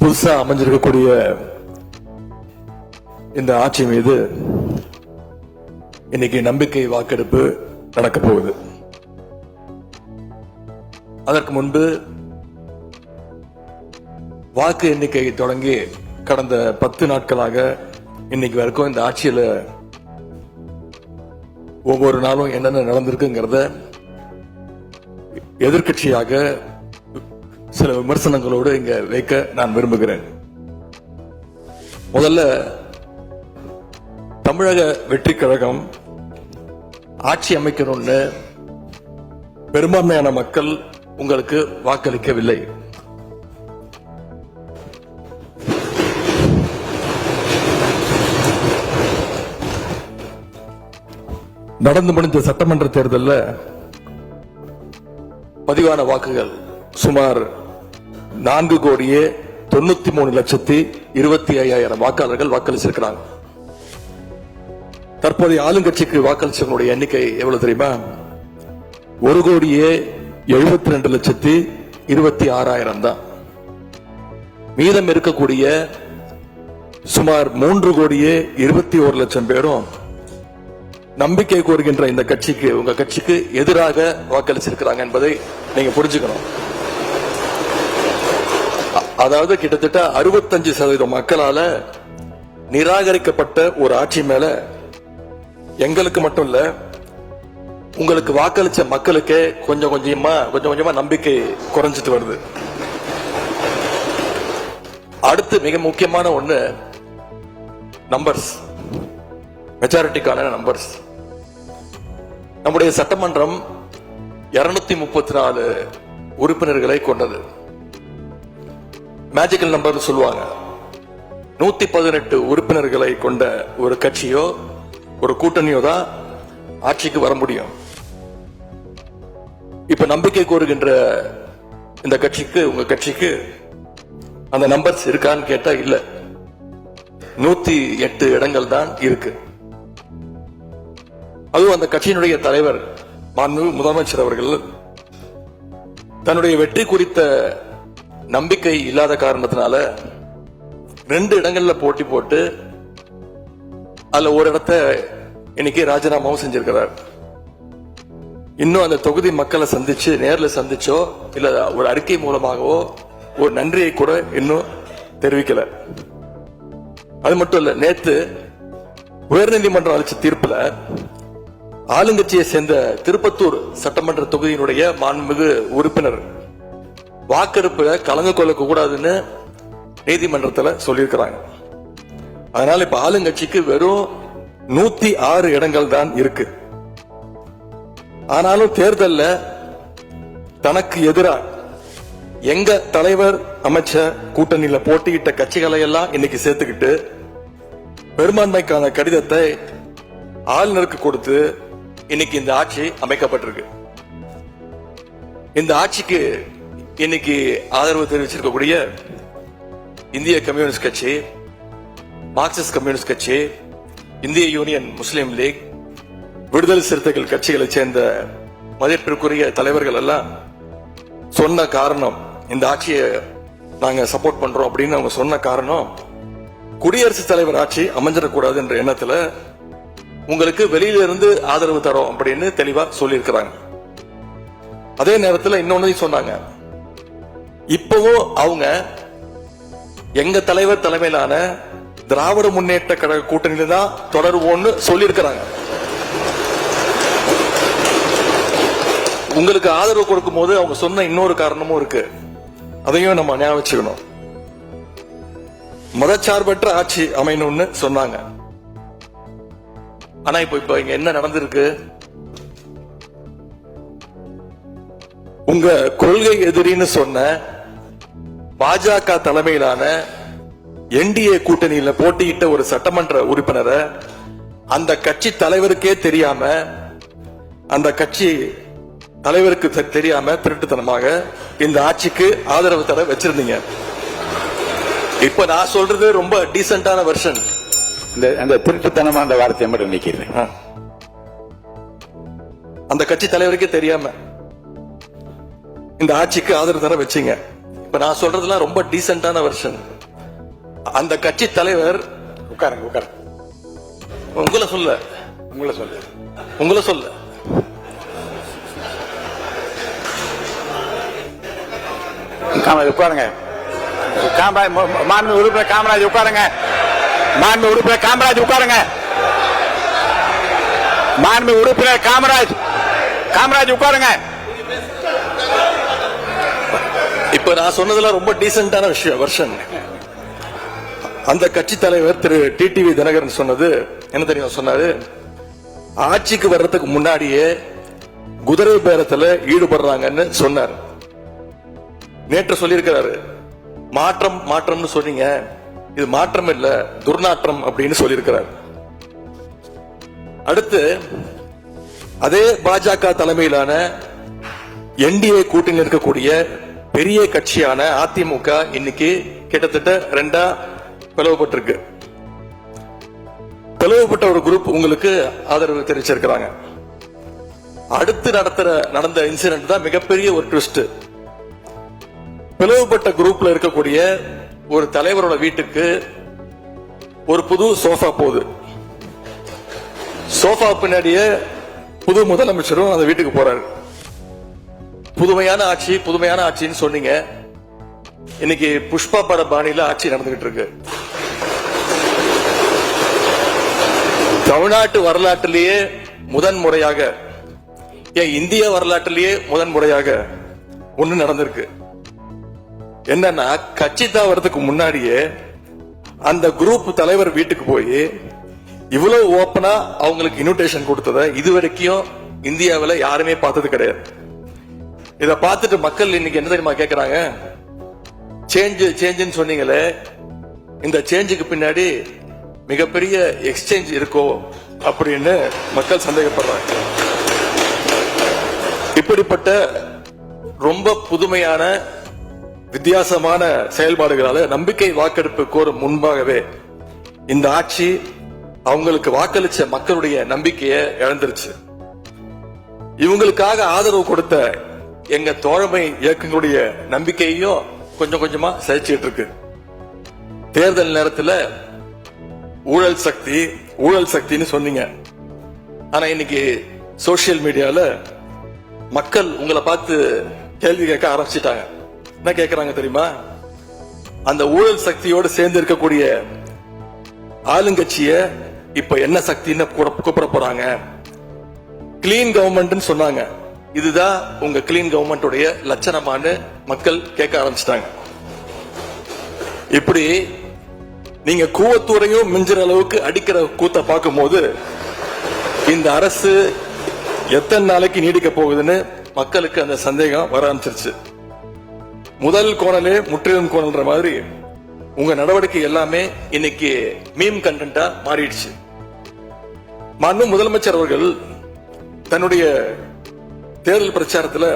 புதுசா அமைஞ்சிருக்கக்கூடிய இந்த ஆட்சி மீது இன்னைக்கு நம்பிக்கை வாக்கெடுப்பு நடக்க போகுது. அதற்கு முன்பு வாக்கு எண்ணிக்கை தொடங்கி கடந்த 10 நாட்களாக இன்னைக்கு வரைக்கும் இந்த ஆட்சியில ஒவ்வொரு நாளும் என்னென்ன நடந்திருக்குங்கிறத எதிர்கட்சியாக சில விமர்சனங்களோடு இங்க வைக்க நான் விரும்புகிறேன். முதல்ல தமிழக வெற்றி கழகம் ஆட்சி அமைக்கணும்னு பெரும்பான்மையான மக்கள் உங்களுக்கு வாக்களிக்கவில்லை. நடந்து முடிந்த சட்டமன்ற தேர்தலில் பதிவான வாக்குகள் சுமார் 4,93,25,000 வாக்காளர்கள் வாக்களிச்சிருக்கிறாங்க. தற்போதைய ஆளுங்கட்சிக்கு வாக்களிச்சவங்களுடைய எண்ணிக்கை எவ்வளவு தெரியுமா? 1,72,26,000 தான். மீதம் இருக்கக்கூடிய சுமார் 3,21,00,000 பேரும் நம்பிக்கை கோருகின்ற இந்த கட்சிக்கு, உங்க கட்சிக்கு எதிராக வாக்களிச்சிருக்கிறாங்க என்பதை நீங்க புரிஞ்சுக்கணும். அதாவது கிட்டத்தட்ட 65% மக்களால நிராகரிக்கப்பட்ட ஒரு ஆட்சி மேல எங்களுக்கு மட்டும் இல்ல, உங்களுக்கு வாக்களிச்ச மக்களுக்கே கொஞ்சம் கொஞ்சமா நம்பிக்கை குறைஞ்சிட்டு வருது. அடுத்து மிக முக்கியமான ஒண்ணு நம்பர்ஸ், மெஜாரிட்டிக்கான நம்பர்ஸ். நம்முடைய சட்டமன்றம் 234 உறுப்பினர்களை கொண்டது. மேஜிக்கல் நம்பர் சொல்லுவாங்க. 118 உறுப்பினர்களை கொண்ட ஒரு கட்சியோ ஒரு கூட்டணியோ தான் ஆட்சிக்கு வர முடியும். இப்ப நம்பிக்கை கோருகின்ற இந்த கட்சிக்கு, உங்க கட்சிக்கு அந்த நம்பர்ஸ் இருக்கான்னு கேட்டா இல்ல. 108 இடங்கள் தான் இருக்கு. அதுவும் அந்த கட்சியினுடைய தலைவர் மாண்புமிகு முதலமைச்சர் அவர்கள் தன்னுடைய வெற்றி குறித்த நம்பிக்கை இல்லாத காரணத்தினால 2 இடங்கள்ல போட்டி போட்டு அதுல ஒரு இடத்தை இன்னைக்கு ராஜினாமாவும் செஞ்சிருக்கிறார். இன்னும் அந்த தொகுதி மக்களை சந்திச்சு, நேரில் சந்திச்சோ இல்ல ஒரு அறிக்கை மூலமாகவோ ஒரு நன்றியை கூட இன்னும் தெரிவிக்கல. அது மட்டும் இல்ல, நேத்து உயர்நீதிமன்றம் அளிச்ச தீர்ப்புல ஆளுங்கட்சியை சேர்ந்த திருப்பத்தூர் சட்டமன்ற தொகுதியினுடைய மாண்புமிகு உறுப்பினர் வாக்கெடுப்புல கலந்து கொள்ள கூடாதுன்னு நீதிமன்றத்தில் சொல்லியிருக்கிறாங்க. அதனால இப்ப ஆளுங்கட்சிக்கு வெறும் 106 இடங்கள் தான் இருக்கு. ஆனாலும் தேர்தல்ல தனக்கு எதிராக எங்க தலைவர் அமைச்ச கூட்டணியில போட்டியிட்ட கட்சிகளை எல்லாம் இன்னைக்கு சேர்த்துக்கிட்டு பெரும்பான்மைக்கான கடிதத்தை ஆளுநருக்கு கொடுத்து இன்னைக்கு இந்த ஆட்சி அமைக்கப்பட்டிருக்கு. இந்த ஆட்சிக்கு இன்னைக்கு ஆதரவு தெரிவிச்சிருக்கக்கூடிய இந்திய கம்யூனிஸ்ட் கட்சி, மார்க்சிஸ்ட் கம்யூனிஸ்ட் கட்சி, இந்திய யூனியன் முஸ்லீம் லீக், விடுதலை சிறுத்தைகள் கட்சிகளை சேர்ந்த மதிப்பிற்குரிய தலைவர்கள் எல்லாம் சொன்ன காரணம், இந்த ஆட்சியை நாங்க சப்போர்ட் பண்றோம் அப்படின்னு அவங்க சொன்ன காரணம், குடியரசுத் தலைவர் ஆட்சி அமைஞ்சிடக்கூடாது என்ற எண்ணத்துல உங்களுக்கு வெளியில இருந்து ஆதரவு தரோம் அப்படின்னு தெளிவா சொல்லியிருக்கிறாங்க. அதே நேரத்தில் இன்னொன்னு சொன்னாங்க, இப்பவும் அவங்க எங்க தலைவர் தலைமையிலான திராவிட முன்னேற்ற கழக கூட்டணியில தான் தொடருவோம்னு சொல்லியிருக்கிறாங்க. உங்களுக்கு ஆதரவு கொடுக்கும் போது அவங்க சொன்ன இன்னொரு காரணமும் இருக்கு, அதையும் நம்ம ஞாபகம் வச்சுக்கணும். மதச்சார்பற்ற ஆட்சி அமையணும்னு சொன்னாங்க. ஆனா இப்ப இங்க என்ன நடந்திருக்கு? உங்க கொள்கை எதிரின்னு சொன்ன பாஜக தலைமையிலான என்டிஏ கூட்டணியில போட்டியிட்ட ஒரு சட்டமன்ற உறுப்பினரை அந்த கட்சி தலைவருக்கே தெரியாம, அந்த கட்சி தலைவருக்கு தெரியாம திருட்டுத்தனமாக இந்த ஆட்சிக்கு ஆதரவு தர வச்சிருந்தீங்க. இப்ப நான் சொல்றது ரொம்ப டீசென்டான வெர்ஷன். அந்த திருட்டுத்தனமா அந்த வார்த்தையை மட்டும் நிக்கிறேன். அந்த கட்சி தலைவருக்கே தெரியாம இந்த ஆட்சிக்கு ஆதரவு தர வச்சீங்க. இப்ப நான் சொல்றதுலாம் ரொம்ப டீசென்டான வெர்ஷன். அந்த கட்சி தலைவர் உட்காருங்க உட்காருங்க. உங்களை சொல்ல உங்களை சொல்ல உட்காருங்க. காமராஜ் மாண்பு உறுப்பினர் காமராஜ் உட்காருங்க. மாண்பு உறுப்பினர் காமராஜ் உட்காருங்க. மாண்பு உறுப்பினர் காமராஜ் உட்காருங்க. இப்ப நான் சொன்னதுல ரொம்ப டீசென்டான விஷயம் வெர்ஷன். அந்த கட்சி தலைவர் திரு டிடிவி தினகரன் சொன்னது என்ன தெரியும்? சொன்னாரு, ஆட்சிக்கு வர்றதுக்கு முன்னாடியே குதிரை பேரத்துல ஈடுபடுறாங்கன்னு சொன்னார். நேற்று சொல்லியிருக்கிறாரு, மாற்றம்னு சொன்னீங்க, இது மாற்றம் இல்ல துர்நாற்றம் அப்படின்னு சொல்லியிருக்கிறார். அடுத்து அதே பாஜக தலைமையிலான என்டிஏ கூட்டணியில் இருக்கக்கூடிய பெரிய கட்சியான அதிமுக இன்னைக்கு கிட்டத்தட்ட 2 பிளவுபட்டிருக்கு. பிளவுபட்ட ஒரு குரூப் உங்களுக்கு ஆதரவு தெரிவிச்சிருக்கிறாங்க. அடுத்து நடந்த இன்சிடென்ட் தான் மிகப்பெரிய ஒரு ட்விஸ்ட். பிளவுபட்ட குரூப்ல இருக்கக்கூடிய ஒரு தலைவரோட வீட்டுக்கு ஒரு புது சோஃபா போகுது. சோஃபா பின்னாடியே புது முதலமைச்சரும் அந்த வீட்டுக்கு போறாரு. புதுமையான ஆட்சின்னு சொன்னீங்க. இன்னைக்கு புஷ்பா பட பாணியில ஆட்சி நடந்துகிட்டு இருக்கு. தமிழ்நாட்டு வரலாற்றிலேயே முதன்முறையாக, இந்திய வரலாற்றிலேயே முதன்முறையாக ஒண்ணு நடந்திருக்கு. என்னன்னா, கட்சி தாவறதுக்கு முன்னாடியே அந்த குரூப் தலைவர் வீட்டுக்கு போய் இவ்வளவு ஓப்பனா அவங்களுக்கு இன்விடேஷன் கொடுத்தத இதுவரைக்கும் இந்தியாவில் யாருமே பார்த்தது கிடையாது. இத பார்த்துட்டு மக்கள் இன்னைக்கு என்ன தெரியுமா கேட்கிறாங்க? சேஞ்சுன்னு சொன்னீங்களே, இந்த சேஞ்சுக்கு பின்னாடி மிகப்பெரிய எக்ஸ்சேஞ்ச் இருக்கோ அப்படின்னு மக்கள் சந்தேகப்படுறாங்க. இப்படிப்பட்ட ரொம்ப புதுமையான வித்தியாசமான செயல்பாடுகளால நம்பிக்கை வாக்கெடுப்பு கோரும் முன்பாகவே இந்த ஆட்சி அவங்களுக்கு வாக்களிச்ச மக்களுடைய நம்பிக்கையை இழந்துருச்சு. இவங்களுக்காக ஆதரவு கொடுத்த எங்க தோழமை இயக்கங்களுடைய நம்பிக்கையையும் கொஞ்சம் கொஞ்சமா சரிச்சிட்டு இருக்கு. தேர்தல் நேரத்தில் ஊழல் சக்தின்னு சொன்னீங்க. ஆனா இன்னைக்கு சோசியல் மீடியால மக்கள் உங்களை பார்த்து கேள்வி கேட்க ஆரம்பிச்சிட்டாங்க. என்ன கேட்கிறாங்க தெரியுமா? அந்த ஊழல் சக்தியோடு சேர்ந்து இருக்கக்கூடிய ஆளுங்கட்சிய இப்ப என்ன சக்தின்னு கூப்பிட போறாங்க. கிளீன் கவர்மெண்ட் சொன்னாங்க. இதுதான் உங்க கிளீன் கவர்மெண்ட் லட்சணமானு மக்கள் கேட்க ஆரம்பிச்சிட்டாங்க. இப்படி நீங்க கூவத்தூரையும் மிஞ்சுற அளவுக்கு அடிக்கிற கூத்த பார்க்கும் போது இந்த அரசு எத்தனை நாளைக்கு நீடிக்க போகுதுன்னு மக்களுக்கு அந்த சந்தேகம் வர ஆரம்பிச்சிருச்சு. முதல் கோணலே முற்றிலும் கோணல்ன்ற மாதிரி உங்க நடவடிக்கை எல்லாமே இன்னைக்கு மீம் கண்டென்ட்டா மாறிடுச்சு. மாண்பு முதலமைச்சர் அவர்கள் தன்னுடைய தேர்தல் பிரச்சாரத்துல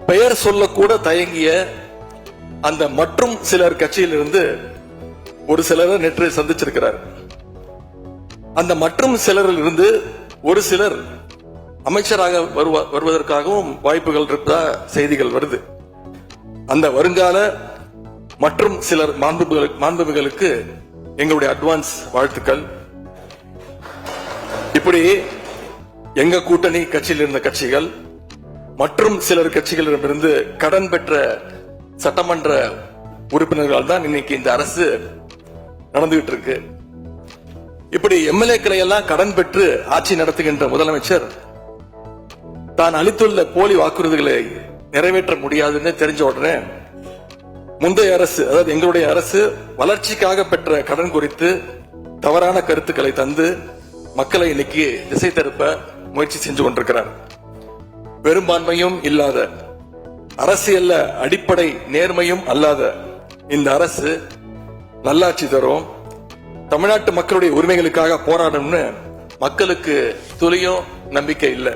பெயர் சொல்லக்கூட தயங்கிய அந்த மற்றும் சிலர் கட்சியிலிருந்து ஒரு சிலரை நேற்று சந்திச்சிருக்கிறார். அந்த மற்றும் சிலரில் இருந்து ஒரு சிலர் அமைச்சராக வருவதற்காகவும் வாய்ப்புகள் இருப்பதா செய்திகள் வருது. அந்த வருங்கால மற்றும் சிலர் மாண்புகளுக்கு எங்களுடைய அட்வான்ஸ் வாழ்த்துக்கள். இப்படி எங்க கூட்டணி கட்சியில் இருந்த கட்சிகள் மற்றும் சிலர் கட்சிகளிடமிருந்து கடன் பெற்ற சட்டமன்ற உறுப்பினர்கள் தான் இன்னைக்கு இந்த அரசு நடந்துகிட்டு இருக்கு. இப்படி எம்எல்ஏக்களை எல்லாம் கடன் பெற்று ஆட்சி நடத்துகின்ற முதலமைச்சர் தான் அளித்துள்ள போலி வாக்குறுதிகளை நிறைவேற்ற முடியாதுன்னு தெரிஞ்ச உடனே முந்தைய அரசு, அதாவது எங்களுடைய அரசு வளர்ச்சிக்காக பெற்ற கடன் குறித்து தவறான கருத்துக்களை தந்து மக்களை இன்னைக்கு திசை திருப்ப முயற்சி செஞ்சு கொண்டிருக்கிறார். பெரும்பான்மையும் இல்லாத, அரசியல்ல அடிப்படை நேர்மையும் அல்லாத இந்த அரசு நல்லாட்சி தரும், தமிழ்நாட்டு மக்களுடைய உரிமைகளுக்காக போராடணும்னு மக்களுக்கு துளியும் நம்பிக்கை இல்லை.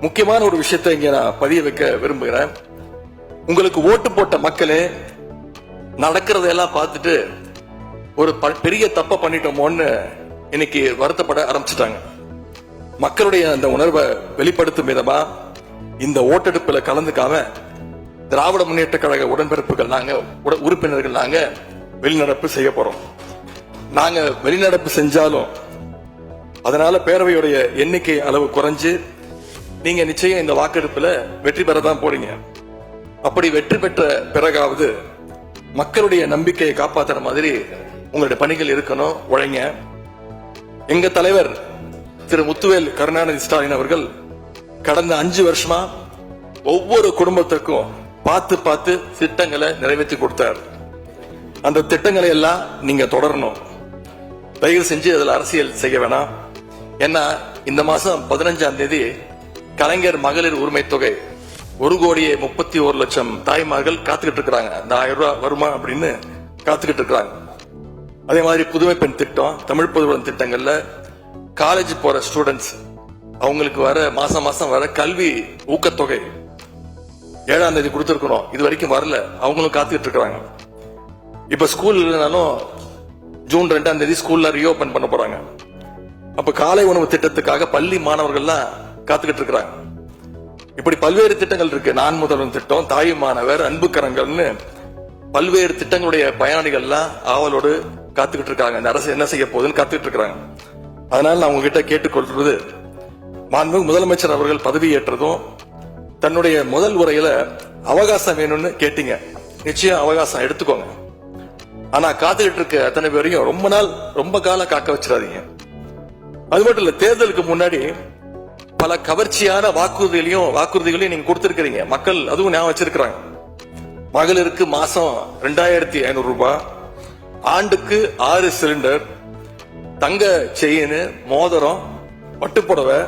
முக்கியமான ஒரு விஷயத்தை இங்க நான் பதிய வைக்க விரும்புகிறேன். உங்களுக்கு ஓட்டு போட்ட மக்களே நடக்கிறதெல்லாம் பார்த்துட்டு ஒரு பெரிய தப்ப பண்ணிட்டோமோன்னு இன்னைக்கு வருத்தப்பட ஆரம்பிச்சுட்டாங்க. மக்களுடைய அந்த உணர்வை வெளிப்படுத்தும் விதமா இந்த ஓட்டெடுப்புல கலந்துக்காம திராவிட முன்னேற்ற கழக உடன்பிறப்புகள் நாங்க உறுப்பினர்கள் நாங்க வெளிநடப்பு செய்ய போறோம். நாங்க வெளிநடப்பு செஞ்சாலும் அதனால பேரவையுடைய எண்ணிக்கை அளவு குறைஞ்சு நீங்க நிச்சயம் இந்த வாக்கெடுப்புல வெற்றி பெறதான் போறீங்க. அப்படி வெற்றி பெற்ற பிறகாவது மக்களுடைய நம்பிக்கையை காப்பாற்றுற மாதிரி உங்களுடைய பணிகள் இருக்கணும், உழைங்க. எங்க தலைவர் திரு முத்துவேல் கருணாநிதி ஸ்டாலின் அவர்கள் கடந்த 5 வருஷமா ஒவ்வொரு குடும்பத்திற்கும் பார்த்து பார்த்து திட்டங்களை நிறைவேற்றி கொடுத்தார். அந்த திட்டங்களை எல்லாம் நீங்க தொடரணும். தயவு செஞ்சு அதுல அரசியல் செய்ய வேணாம். ஏன்னா இந்த மாசம் 15ஆம் தேதி கலைஞர் மகளிர் உரிமை தொகை 1,31,00,000 தாய்மார்கள் காத்துக்கிட்டு இருக்கிறாங்க. இந்த 1000 ரூபாய் வருமா அப்படின்னு காத்துக்கிட்டு இருக்கிறாங்க. அதே மாதிரி புதுமை பெண் திட்டம், தமிழ் பொதுவுடன் திட்டங்கள்ல காலேஜ் போற ஸ்டூடெண்ட்ஸ் அவங்களுக்கு வர மாசம் வர கல்வி ஊக்கத்தொகை 7ஆம் தேதி கொடுத்திருக்கிறோம். இது வரைக்கும் வரல, அவங்களும் காத்துக்கிட்டு இருக்கிறாங்க. இப்ப ஸ்கூல் இல்லைனாலும் ஜூன் 2ஆம் தேதி ஸ்கூல்ல ரீஓபன் பண்ண போறாங்க. அப்ப காலை உணவு திட்டத்துக்காக பள்ளி மாணவர்கள்லாம் காத்துக்கிட்டு இருக்கிறாங்க. இப்படி பல்வேறு திட்டங்கள் இருக்கு. நான் முதல்வன் திட்டம், தாய் மாணவர், அன்பு கரங்கள்னு பல்வேறு திட்டங்களுடைய பயனாளிகள்லாம் ஆவலோடு காத்துக்கிட்டு இருக்காங்க. இந்த அரசு என்ன செய்ய போகுதுன்னு காத்துக்கிட்டு இருக்காங்க. அதனால நான் உங்ககிட்ட கேட்டுக்கொள்றது, மாண்புமிகு முதலமைச்சர் அவர்கள் பதவி ஏற்றதும் தன்னுடைய முதல் உரையில அவகாசம் வேணும்னு கேட்டீங்க. நிச்சயம் அவகாசம் எடுத்துக்கோங்க. ஆனா காத்துக்கிட்டு இருக்க அத்தனை பேரையும் ரொம்ப காலம் காக்க வச்சிடாதீங்க. அது மட்டும் இல்ல, தேர்தலுக்கு முன்னாடி பல கவர்ச்சியான வாக்குறுதிகளையும் நீங்க கொடுத்திருக்கிறீங்க. மக்கள் அதுவும் ஞாபகம் வச்சிருக்கிறாங்க. மகளிருக்கு மாசம் 2,500 ரூபாய், ஆண்டுக்கு 6 சிலிண்டர், தங்க செயின், மோதிரம், பட்டுப்புடவை,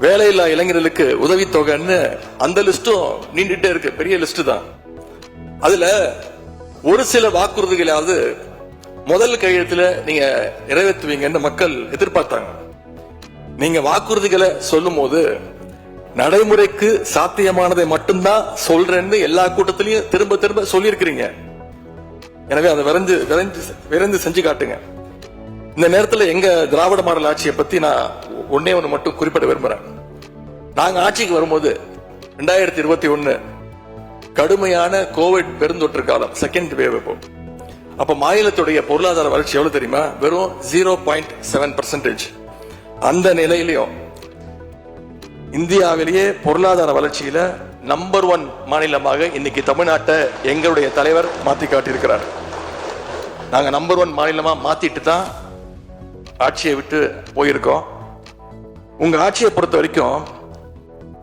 வேலையில்லா இளைஞர்களுக்கு உதவித்தொகைன்னு அந்த லிஸ்டும் நீண்டுட்டே இருக்கு. பெரிய லிஸ்ட் தான். அதுல ஒரு சில வாக்குறுதிகளாவது முதல் கையெழுத்துல நீங்க நிறைவேற்றுவீங்கன்னு மக்கள் எதிர்பார்த்தாங்க. நீங்க வாக்குறுதிகளை சொல்லும் போது நடைமுறைக்கு சாத்தியமானதை மட்டும்தான் சொல்றேன்னு எல்லா கூட்டத்திலையும் திரும்ப சொல்லியிருக்கிறீங்க. எனவே அதை விரைந்து செஞ்சு காட்டுங்க. இந்த நேரத்தில் எங்க திராவிட மாடல் ஆட்சியை பத்தி நான் ஒன்னே ஒன்று மட்டும் குறிப்பிட விரும்புறேன். நாங்க ஆட்சிக்கு வரும்போது 2021 கடுமையான கோவிட் பெருந்தொற்று காலம், செகண்ட் வேவ். அப்ப மாநிலத்துடைய பொருளாதார வளர்ச்சி எவ்வளவு தெரியுமா? வெறும் 0.7%. அந்த நிலையிலையும் இந்தியாவிலேயே பொருளாதார வளர்ச்சியில நம்பர் 1 மாநிலமாக இன்னைக்கு தமிழ்நாட்டை எங்களுடைய தலைவர் மாத்தி காட்டியிருக்கிறார். நாங்க நம்பர் 1 மாநிலமா மாத்திட்டு தான் ஆட்சியை விட்டு போயிருக்கோம். உங்க ஆட்சியை பொறுத்த வரைக்கும்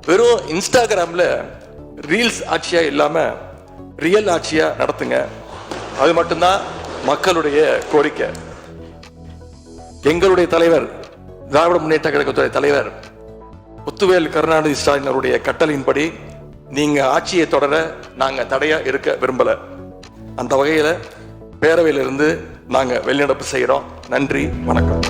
வெறும் இன்ஸ்டாகிராம்ல ரீல்ஸ் ஆட்சியா இல்லாம ரியல் ஆட்சியா நடத்துங்க. அது மட்டும்தான் மக்களுடைய கோரிக்கை. எங்களுடைய தலைவர், திராவிட முன்னேற்ற கழகத்துடைய தலைவர் முத்துவேல் கருணாநிதி ஸ்டாலின் அவருடைய கட்டளையின்படி நீங்க ஆட்சியை தொடர நாங்க தடையா இருக்க விரும்பல. அந்த வகையில பேரவையிலிருந்து நாங்க வெளிநடப்பு செய்யறோம். நன்றி, வணக்கம்.